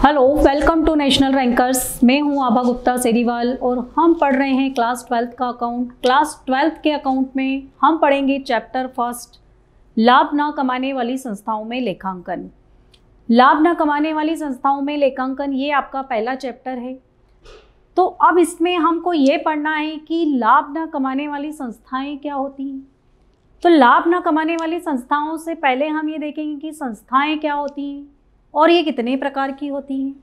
Hello, welcome to national rankers. मैं हूं आभा गुप्ता सेरीवाल और हम पढ़ रहे हैं क्लास 12th का अकाउंट। क्लास 12th के अकाउंट में हम पढ़ेंगे चैप्टर फर्स्ट, लाभ न कमाने वाली संस्थाओं में लेखांकन। लाभ न कमाने वाली संस्थाओं में लेखांकन ये आपका पहला चैप्टर है। तो अब इसमें हमको ये पढ़ना है कि लाभ न कमाने वाली संस्थाएं क्या होती हैं। तो लाभ न कमाने वाली संस्थाओं से पहले हम ये देखेंगे कि संस्थाएं क्या होती हैं और ये कितने प्रकार की होती हैं।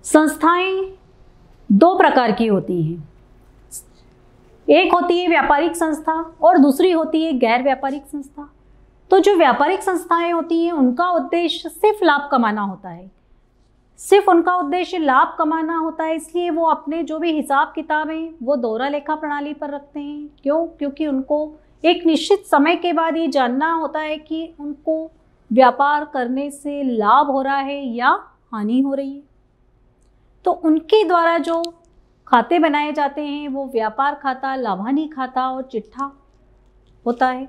संस्थाएं दो प्रकार की होती हैं, एक होती है व्यापारिक संस्था और दूसरी होती है गैर व्यापारिक संस्था। तो जो व्यापारिक संस्थाएं होती हैं उनका उद्देश्य सिर्फ लाभ कमाना होता है, सिर्फ उनका उद्देश्य लाभ कमाना होता है। इसलिए वो अपने जो भी हिसाब किताब हैं वो दोहरा लेखा प्रणाली पर रखते हैं। क्यों? क्योंकि उनको एक निश्चित समय के बाद ये जानना होता है कि उनको व्यापार करने से लाभ हो रहा है या हानि हो रही है। तो उनके द्वारा जो खाते बनाए जाते हैं वो व्यापार खाता, लाभानी खाता और चिट्ठा होता है।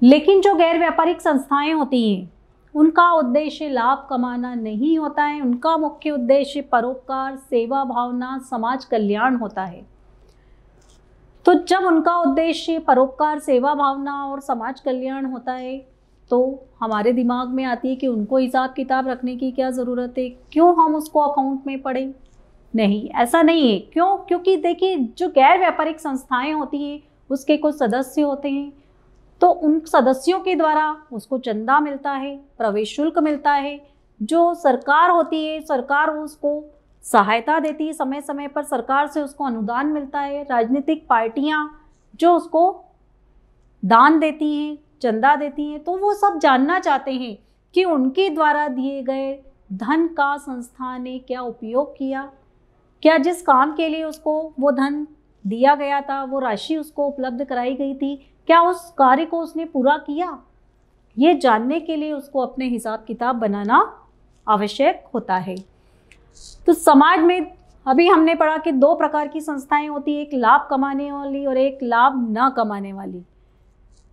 लेकिन जो गैर व्यापारिक संस्थाएं होती हैं उनका उद्देश्य लाभ कमाना नहीं होता है। उनका मुख्य उद्देश्य परोपकार, सेवा भावना, समाज कल्याण होता है। तो जब उनका उद्देश्य परोपकार, सेवा भावना और समाज कल्याण होता है तो हमारे दिमाग में आती है कि उनको हिसाब किताब रखने की क्या ज़रूरत है, क्यों हम उसको अकाउंट में पढ़ें। नहीं, ऐसा नहीं है। क्यों? क्योंकि देखिए, जो गैर व्यापारिक संस्थाएं होती हैं उसके कुछ सदस्य होते हैं, तो उन सदस्यों के द्वारा उसको चंदा मिलता है, प्रवेश शुल्क मिलता है। जो सरकार होती है, सरकार उसको सहायता देती है, समय समय पर सरकार से उसको अनुदान मिलता है। राजनीतिक पार्टियां जो उसको दान देती हैं, चंदा देती हैं, तो वो सब जानना चाहते हैं कि उनके द्वारा दिए गए धन का संस्था ने क्या उपयोग किया, क्या जिस काम के लिए उसको वो धन दिया गया था, वो राशि उसको उपलब्ध कराई गई थी, क्या उस कार्य को उसने पूरा किया। ये जानने के लिए उसको अपने हिसाब किताब बनाना आवश्यक होता है। तो समाज में अभी हमने पढ़ा कि दो प्रकार की संस्थाएं होती है, एक लाभ कमाने वाली और एक लाभ न कमाने वाली।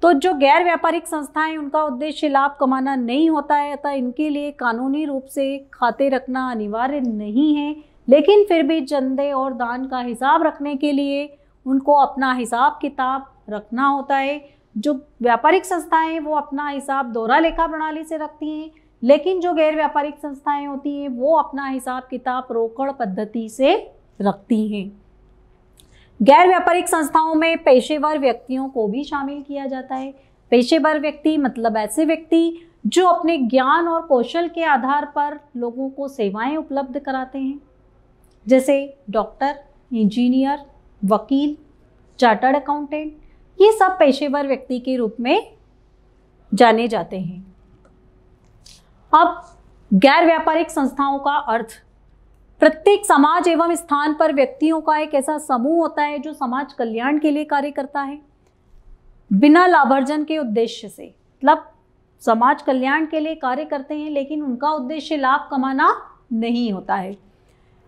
तो जो गैर व्यापारिक संस्थाएं उनका उद्देश्य लाभ कमाना नहीं होता है, अतः इनके लिए कानूनी रूप से खाते रखना अनिवार्य नहीं है। लेकिन फिर भी चंदे और दान का हिसाब रखने के लिए उनको अपना हिसाब किताब रखना होता है। जो व्यापारिक संस्थाएं वो अपना हिसाब दोहरा लेखा प्रणाली से रखती हैं, लेकिन जो गैर व्यापारिक संस्थाएं होती हैं वो अपना हिसाब किताब रोकड़ पद्धति से रखती हैं। गैर व्यापारिक संस्थाओं में पेशेवर व्यक्तियों को भी शामिल किया जाता है। पेशेवर व्यक्ति मतलब ऐसे व्यक्ति जो अपने ज्ञान और कौशल के आधार पर लोगों को सेवाएं उपलब्ध कराते हैं, जैसे डॉक्टर, इंजीनियर, वकील, चार्टर्ड अकाउंटेंट। ये सब पेशेवर व्यक्ति के रूप में जाने जाते हैं। अब गैर व्यापारिक संस्थाओं का अर्थ, प्रत्येक समाज एवं स्थान पर व्यक्तियों का एक ऐसा समूह होता है जो समाज कल्याण के लिए कार्य करता है बिना लाभार्जन के उद्देश्य से। मतलब समाज कल्याण के लिए कार्य करते हैं लेकिन उनका उद्देश्य लाभ कमाना नहीं होता है।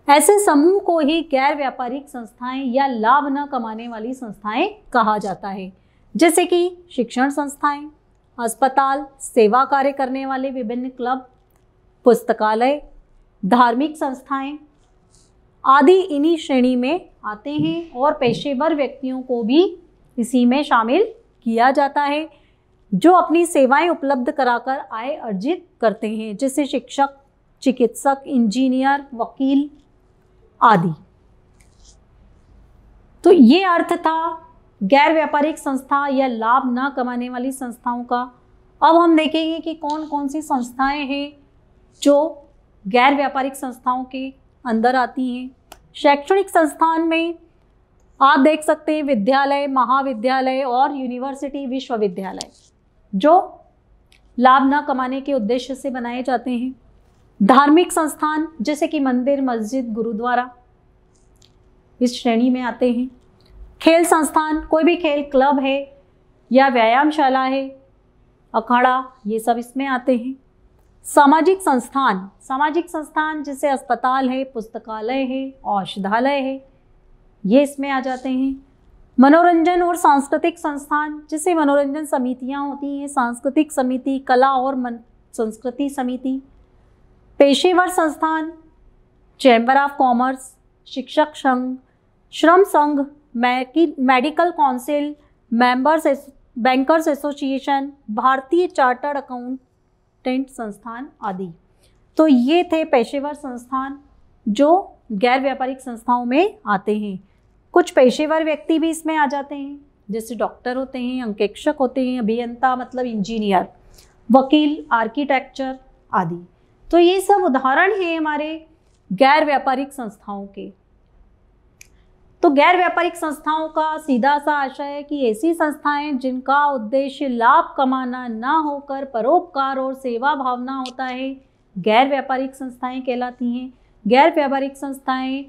ऐसे समूह को ही गैर व्यापारिक संस्थाएं या लाभ न कमाने वाली संस्थाएं कहा जाता है। जैसे कि शिक्षण संस्थाएं, अस्पताल, सेवा कार्य करने वाले विभिन्न क्लब, पुस्तकालय, धार्मिक संस्थाएं आदि इन्हीं श्रेणी में आते हैं। और पेशेवर व्यक्तियों को भी इसी में शामिल किया जाता है जो अपनी सेवाएं उपलब्ध कराकर आय अर्जित करते हैं, जैसे शिक्षक, चिकित्सक, इंजीनियर, वकील आदि। तो ये अर्थ था गैर व्यापारिक संस्था या लाभ न कमाने वाली संस्थाओं का। अब हम देखेंगे कि कौन कौन सी संस्थाएं हैं जो गैर व्यापारिक संस्थाओं के अंदर आती हैं। शैक्षणिक संस्थान में आप देख सकते हैं विद्यालय, महाविद्यालय और यूनिवर्सिटी, विश्वविद्यालय, जो लाभ न कमाने के उद्देश्य से बनाए जाते हैं। धार्मिक संस्थान जैसे कि मंदिर, मस्जिद, गुरुद्वारा इस श्रेणी में आते हैं। खेल संस्थान, कोई भी खेल क्लब है या व्यायामशाला है, अखाड़ा, ये सब इसमें आते हैं। सामाजिक संस्थान, सामाजिक संस्थान जैसे अस्पताल है, पुस्तकालय है, औषधालय है, ये इसमें आ जाते हैं। मनोरंजन और सांस्कृतिक संस्थान, जैसे मनोरंजन समितियां होती हैं, सांस्कृतिक समिति, कला और संस्कृति समिति। पेशेवर संस्थान, चैम्बर ऑफ कॉमर्स, शिक्षक संघ, श्रम संघ, मेडिकल काउंसिल, बैंकर्स एसोसिएशन, भारतीय चार्टर्ड अकाउंटेंट संस्थान आदि। तो ये थे पेशेवर संस्थान जो गैर व्यापारिक संस्थाओं में आते हैं। कुछ पेशेवर व्यक्ति भी इसमें आ जाते हैं, जैसे डॉक्टर होते हैं, अंकेक्षक होते हैं, अभियंता मतलब इंजीनियर, वकील, आर्किटेक्चर आदि। तो ये सब उदाहरण हैं हमारे गैर व्यापारिक संस्थाओं के। तो गैर व्यापारिक संस्थाओं का सीधा सा आशय है कि ऐसी संस्थाएं जिनका उद्देश्य लाभ कमाना ना होकर परोपकार और सेवा भावना होता है, गैर व्यापारिक संस्थाएं कहलाती हैं। गैर व्यापारिक संस्थाएं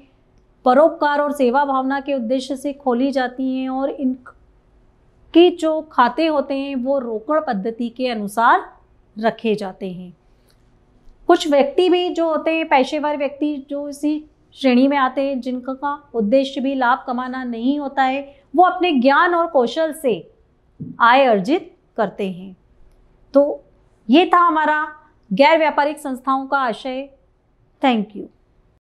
परोपकार और सेवा भावना के उद्देश्य से खोली जाती हैं और इनके जो खाते होते हैं वो रोकड़ पद्धति के अनुसार रखे जाते हैं। कुछ व्यक्ति भी जो होते हैं, पेशेवर व्यक्ति जो इसी श्रेणी में आते हैं, जिनका उद्देश्य भी लाभ कमाना नहीं होता है, वो अपने ज्ञान और कौशल से आय अर्जित करते हैं। तो ये था हमारा गैर व्यापारिक संस्थाओं का आशय। Thank you.